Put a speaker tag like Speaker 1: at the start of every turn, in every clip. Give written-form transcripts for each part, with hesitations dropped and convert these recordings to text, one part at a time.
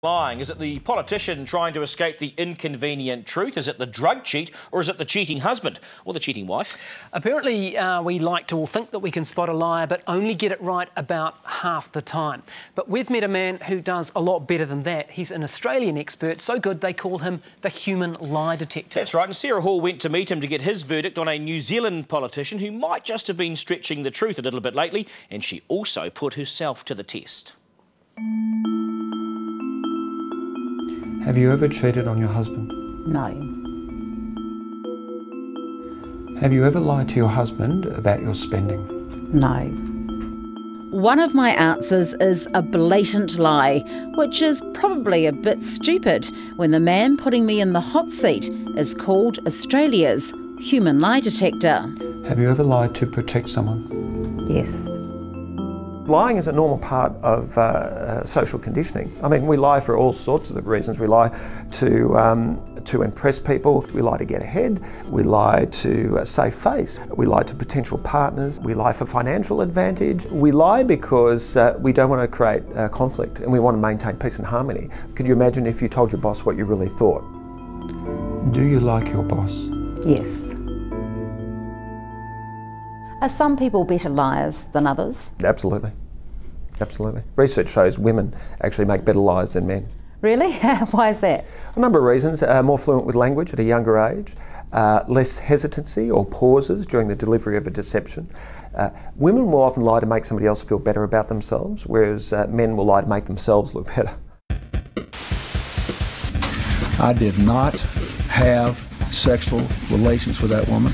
Speaker 1: Lying? Is it the politician trying to escape the inconvenient truth? Is it the drug cheat, or is it the cheating husband or the cheating wife?
Speaker 2: Apparently, we like to all think that we can spot a liar, but only get it right about half the time. But we've met a man who does a lot better than that. He's an Australian expert, so good they call him the human lie detector.
Speaker 1: That's right, and Sarah Hall went to meet him to get his verdict on a New Zealand politician who might just have been stretching the truth a little bit lately, and she also put herself to the test.
Speaker 3: Have you ever cheated on your husband?
Speaker 4: No.
Speaker 3: Have you ever lied to your husband about your spending?
Speaker 4: No.
Speaker 5: One of my answers is a blatant lie, which is probably a bit stupid when the man putting me in the hot seat is called Australia's human lie detector.
Speaker 3: Have you ever lied to protect someone?
Speaker 4: Yes.
Speaker 6: Lying is a normal part of social conditioning. I mean, we lie for all sorts of reasons. We lie to impress people. We lie to get ahead. We lie to save face. We lie to potential partners. We lie for financial advantage. We lie because we don't want to create conflict and we want to maintain peace and harmony. Could you imagine if you told your boss what you really thought?
Speaker 3: Do you like your boss?
Speaker 4: Yes. Are some people better liars than others?
Speaker 6: Absolutely. Absolutely. Research shows women actually make better liars than men.
Speaker 4: Really? Why is that?
Speaker 6: A number of reasons. More fluent with language at a younger age, less hesitancy or pauses during the delivery of a deception. Women will often lie to make somebody else feel better about themselves, whereas men will lie to make themselves look better.
Speaker 7: I did not have sexual relations with that woman.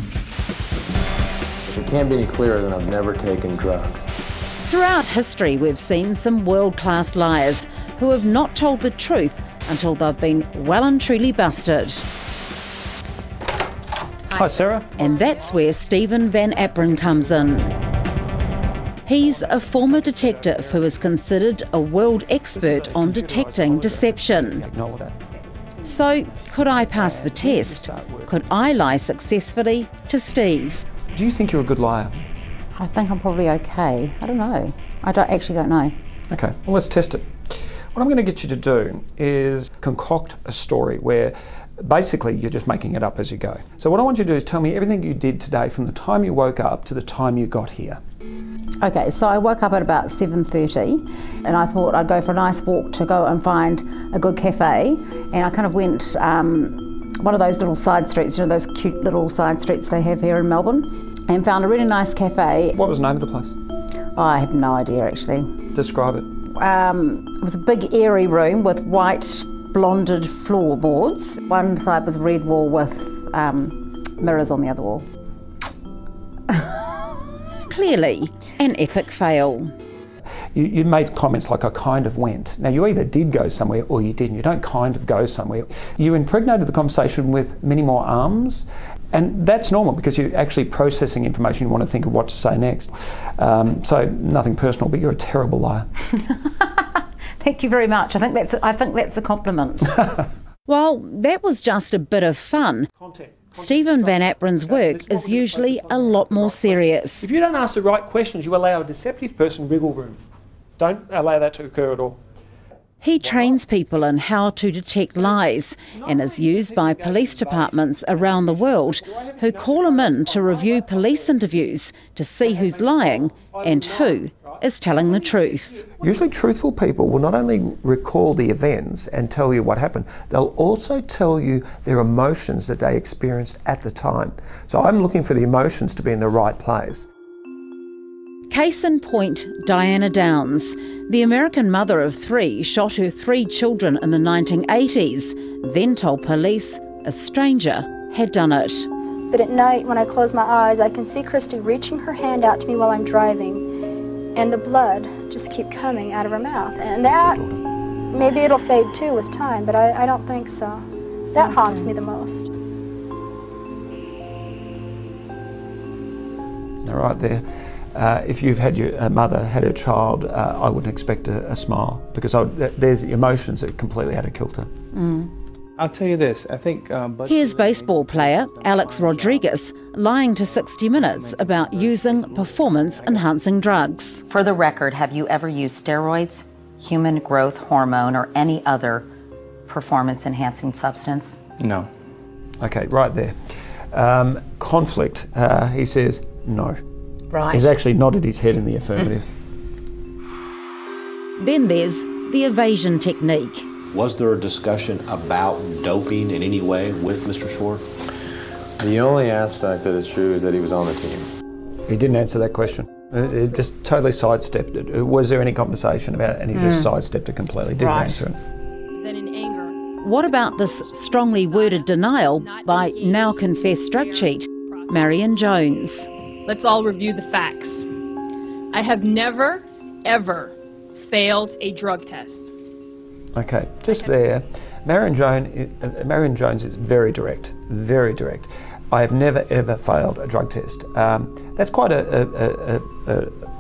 Speaker 8: It can't be any clearer than I've never taken drugs.
Speaker 5: Throughout history, we've seen some world-class liars who have not told the truth until they've been well and truly busted.
Speaker 3: Hi, Sarah.
Speaker 5: And that's where Stephen Van Apren comes in. He's a former detective who is considered a world expert on detecting deception.
Speaker 3: Ignore that.
Speaker 5: So, could I pass the test? Could I lie successfully to Steve?
Speaker 3: Do you think you're a good liar?
Speaker 4: I think I'm probably okay. I don't know. I actually don't know.
Speaker 3: Okay, well, let's test it. What I'm going to get you to do is concoct a story where basically you're just making it up as you go. So what I want you to do is tell me everything you did today from the time you woke up to the time you got here.
Speaker 4: Okay, so I woke up at about 7:30 and I thought I'd go for a nice walk to go and find a good cafe, and I kind of went one of those little side streets, you know, those cute little side streets they have here in Melbourne, and found a really nice cafe.
Speaker 3: What was the name of the place?
Speaker 4: Oh, I have no idea actually.
Speaker 3: Describe it.
Speaker 4: It was a big airy room with white blonded floorboards. One side was red wall with mirrors on the other wall.
Speaker 5: Clearly, an epic fail.
Speaker 3: You made comments like, I kind of went. Now, you either did go somewhere or you didn't. You don't kind of go somewhere. You impregnated the conversation with many more arms, and that's normal because you're actually processing information. You want to think of what to say next. So nothing personal, but you're a terrible liar.
Speaker 4: Thank you very much. I think that's a compliment.
Speaker 5: Well, that was just a bit of fun. Stephen Van Apren's work is usually a lot more serious.
Speaker 3: If you don't ask the right questions, you allow a deceptive person wriggle room. Don't allow that to occur at all.
Speaker 5: He trains people in how to detect lies and is used by police departments around the world who call him in to review police interviews to see who's lying and who is telling the truth.
Speaker 6: Usually truthful people will not only recall the events and tell you what happened, they'll also tell you their emotions that they experienced at the time. So I'm looking for the emotions to be in the right place.
Speaker 5: Case in point, Diana Downs. The American mother of 3 shot her 3 children in the 1980s, then told police a stranger had done it.
Speaker 9: But at night, when I close my eyes, I can see Christy reaching her hand out to me while I'm driving, and the blood just keep coming out of her mouth. And that, maybe it'll fade too with time, but I don't think so. That haunts me the most.
Speaker 6: All right there. If you've had your mother had her child, I wouldn't expect a smile because there's emotions that are completely out of kilter.
Speaker 10: I'll tell you this, I think...
Speaker 5: Here's baseball player Alex Rodriguez lying to 60 Minutes about using performance-enhancing drugs.
Speaker 11: For the record, have you ever used steroids? human growth hormone or any other performance-enhancing substance?
Speaker 10: No.
Speaker 6: Okay, right there. Conflict, he says no.
Speaker 11: Right.
Speaker 6: He's actually nodded his head in the affirmative.
Speaker 5: Then there's the evasion technique.
Speaker 12: Was there a discussion about doping in any way with Mr. Schwartz?
Speaker 8: The only aspect that is true is that he was on the team.
Speaker 6: He didn't answer that question. It just totally sidestepped it. Was there any conversation about it? And he just sidestepped it completely, didn't answer it.
Speaker 5: What about this strongly worded denial by now confessed drug cheat, Marion Jones?
Speaker 13: Let's all review the facts. I have never, ever failed a drug test.
Speaker 6: Okay, just there. Marion Jones is very direct, very direct. I have never ever failed a drug test. That's quite a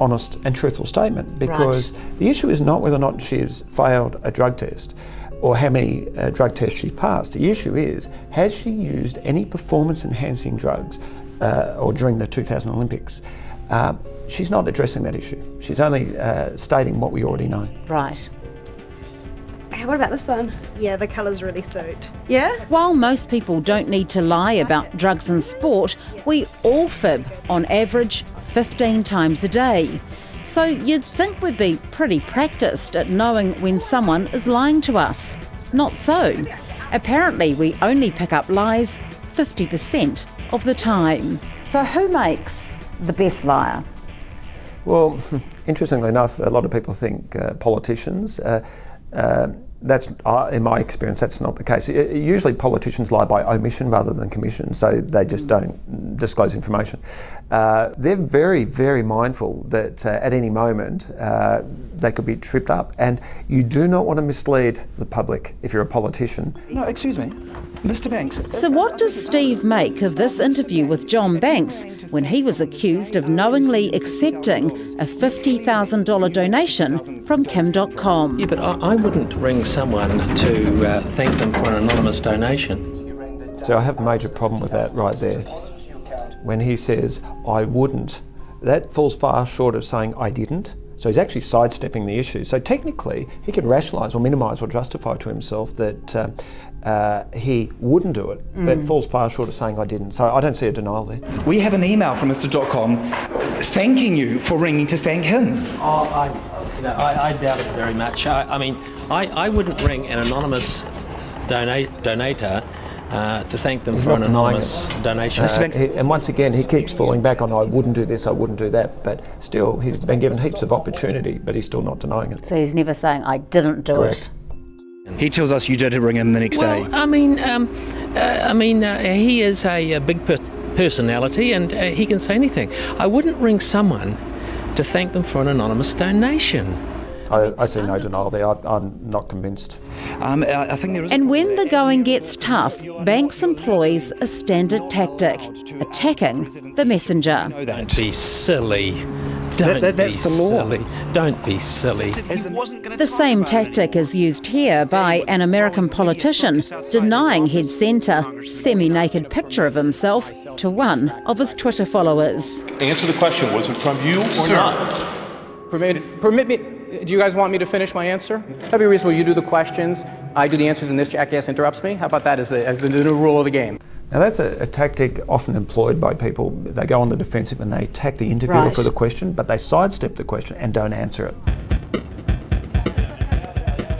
Speaker 6: honest and truthful statement, because the issue is not whether or not she's failed a drug test or how many drug tests she passed. The issue is, has she used any performance-enhancing drugs or during the 2000 Olympics? She's not addressing that issue. She's only stating what we already know.
Speaker 5: Right.
Speaker 14: What about this one?
Speaker 15: Yeah, the colours really suit.
Speaker 14: Yeah?
Speaker 5: While most people don't need to lie about drugs and sport, we all fib on average 15 times a day. So you'd think we'd be pretty practiced at knowing when someone is lying to us. Not so. Apparently we only pick up lies 50% of the time.
Speaker 4: So who makes the best liar?
Speaker 6: Well, interestingly enough, a lot of people think politicians. That's, in my experience, that's not the case. Usually politicians lie by omission rather than commission, so they just don't disclose information. They're very, very mindful that at any moment they could be tripped up, and you do not want to mislead the public if you're a politician.
Speaker 16: No, excuse me, Mr. Banks.
Speaker 5: So what does Steve make of this interview with John Banks when he was accused of knowingly accepting a $50,000 donation from Kim.com?
Speaker 17: Yeah, but I wouldn't ring someone to thank them for an anonymous donation.
Speaker 6: So I have a major problem with that right there. When he says, I wouldn't, that falls far short of saying I didn't. So he's actually sidestepping the issue. So technically, he can rationalise or minimise or justify to himself that he wouldn't do it, but it falls far short of saying I didn't. So I don't see a denial there.
Speaker 16: We have an email from Mr.com thanking you for ringing to thank him.
Speaker 17: I doubt it very much. I wouldn't ring an anonymous donator to thank them for an anonymous donation.
Speaker 6: And once again, he keeps falling back on I wouldn't do this, I wouldn't do that, but still, he's been given heaps of opportunity, but he's still not denying it.
Speaker 4: So he's never saying I didn't do it.
Speaker 16: He tells us you did ring him the next day.
Speaker 17: He is a big personality, and he can say anything. I wouldn't ring someone to thank them for an anonymous donation.
Speaker 6: I see no denial there. I'm not convinced.
Speaker 16: I think there is.
Speaker 5: And when the going gets tough, Banks employs a standard tactic, attacking the messenger.
Speaker 17: Don't be silly. Don't be silly. Don't be silly.
Speaker 5: The same tactic is used here by an American politician denying he'd sent a semi-naked picture of himself to one of his Twitter followers.
Speaker 18: Answer the question. Was it from you or not?
Speaker 19: Permit me. Do you guys want me to finish my answer? That'd be reasonable. You do the questions, I do the answers, and this jackass interrupts me. How about that as the new rule of the game?
Speaker 6: Now that's a tactic often employed by people. They go on the defensive and they attack the interviewer for the question, but they sidestep the question and don't answer it.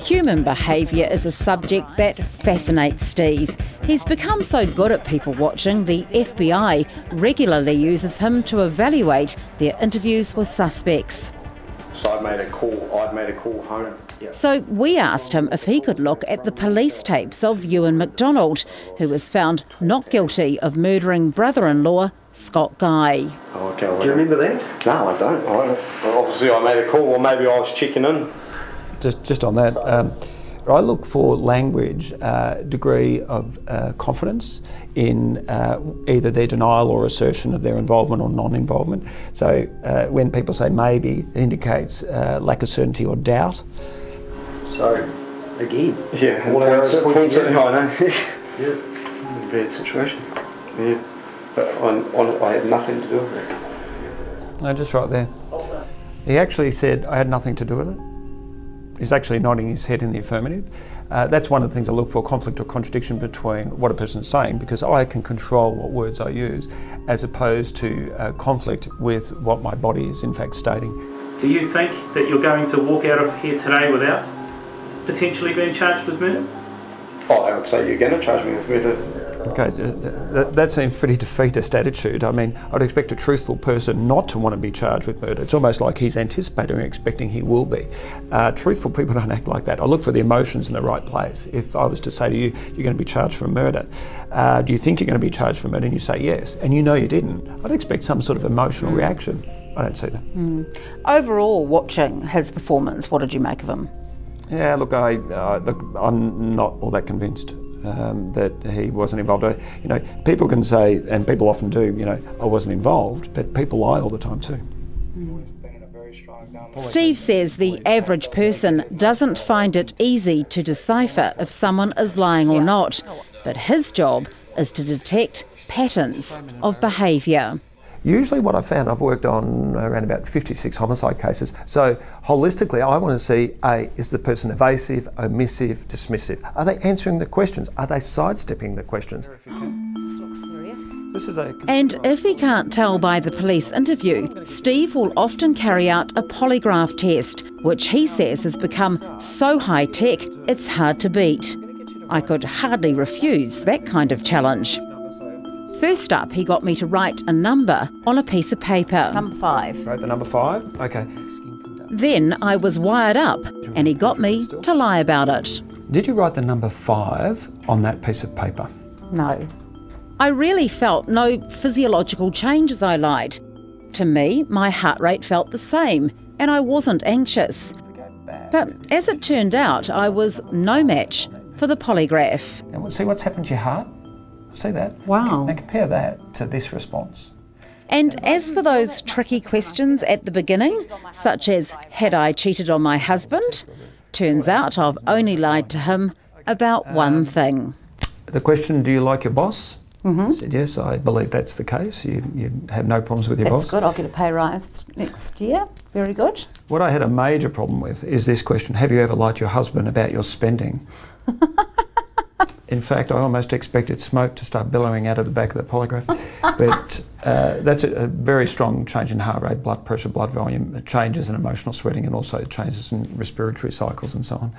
Speaker 5: Human behaviour is a subject that fascinates Steve. He's become so good at people watching, the FBI regularly uses him to evaluate their interviews with suspects.
Speaker 12: So I'd made a call home. Yep.
Speaker 5: So we asked him if he could look at the police tapes of Ewan McDonald, who was found not guilty of murdering brother-in-law Scott Guy.
Speaker 12: Oh, okay. Do you remember that? No, I don't. Obviously I made a call, or maybe I was checking in.
Speaker 6: Just on that, I look for language, degree of confidence in either their denial or assertion of their involvement or non-involvement. So when people say maybe, it indicates lack of certainty or doubt.
Speaker 12: So, again, yeah, all our points I know. Yeah, bad situation. Yeah, but I had nothing to do with it.
Speaker 6: No, just right there. He actually said I had nothing to do with it. He's actually nodding his head in the affirmative. That's one of the things I look for, conflict or contradiction between what a person is saying, because I can control what words I use, as opposed to conflict with what my body is in fact stating.
Speaker 20: Do you think that you're going to walk out of here today without potentially being charged with murder?
Speaker 12: Oh, I would say you're going to charge me with murder.
Speaker 6: Okay, that seems pretty defeatist attitude. I mean, I'd expect a truthful person not to want to be charged with murder. It's almost like he's anticipating or expecting he will be. Truthful people don't act like that. I look for the emotions in the right place. If I was to say to you, you're going to be charged for murder, do you think you're going to be charged for murder? And you say yes, and you know you didn't, I'd expect some sort of emotional reaction. I don't see that.
Speaker 5: Overall, watching his performance, what did you make of him?
Speaker 6: Yeah, look, I'm not all that convinced that he wasn't involved. You know, people can say, and people often do, you know, I wasn't involved, but people lie all the time too.
Speaker 5: Steve says the average person doesn't find it easy to decipher if someone is lying or not, but his job is to detect patterns of behaviour.
Speaker 6: Usually what I found, I've worked on around about 56 homicide cases, so holistically I want to see, is the person evasive, omissive, dismissive? Are they answering the questions? Are they sidestepping the questions?
Speaker 5: This looks serious.
Speaker 6: This is
Speaker 5: And if he can't tell by the police interview, Steve will often carry out a polygraph test, which he says has become so high-tech it's hard to beat. I could hardly refuse that kind of challenge. First up, he got me to write a number on a piece of paper.
Speaker 4: Number 5.
Speaker 6: Wrote the number 5? Okay.
Speaker 5: Then I was wired up and he got me to lie about it.
Speaker 6: Did you write the number 5 on that piece of paper?
Speaker 4: No.
Speaker 5: I really felt no physiological change as I lied. To me, my heart rate felt the same and I wasn't anxious. But as it turned out, I was no match for the polygraph.
Speaker 6: And see what's happened to your heart? See that?
Speaker 4: Wow.
Speaker 6: Now compare that to this response.
Speaker 5: And as for those tricky questions at the beginning, such as, had I cheated on my husband? Turns out I've only lied to him about one thing.
Speaker 6: The question, do you like your boss?
Speaker 4: Mm-hmm.
Speaker 6: I said, yes, I believe that's the case. You have no problems with your boss.
Speaker 4: That's good. I'll get a pay rise next year. Very good.
Speaker 6: What I had a major problem with is this question, have you ever lied to your husband about your spending? In fact, I almost expected smoke to start billowing out of the back of the polygraph. But that's a very strong change in heart rate, blood pressure, blood volume, changes in emotional sweating, and also changes in respiratory cycles and so on.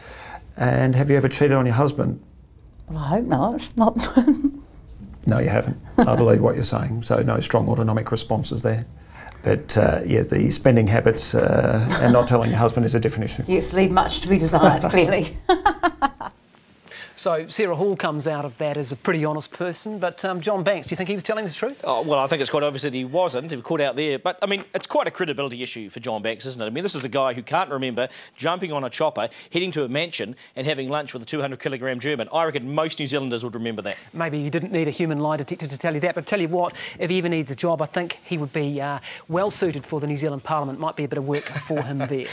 Speaker 6: And have you ever cheated on your husband?
Speaker 4: Well, I hope not.
Speaker 6: No, you haven't. I believe what you're saying. So no strong autonomic responses there. But yeah, the spending habits and not telling your husband is a different issue.
Speaker 4: Yes, leave much to be desired, clearly.
Speaker 2: So Sarah Hall comes out of that as a pretty honest person, but John Banks, do you think he was telling the truth?
Speaker 1: Oh, well, I think it's quite obvious that he wasn't. He was caught out there. But, I mean, it's quite a credibility issue for John Banks, isn't it? I mean, this is a guy who can't remember jumping on a chopper, heading to a mansion and having lunch with a 200-kilogram German. I reckon most New Zealanders would remember that.
Speaker 2: Maybe you didn't need a human lie detector to tell you that, but tell you what, if he ever needs a job, I think he would be well suited for the New Zealand Parliament. Might be a bit of work for him there.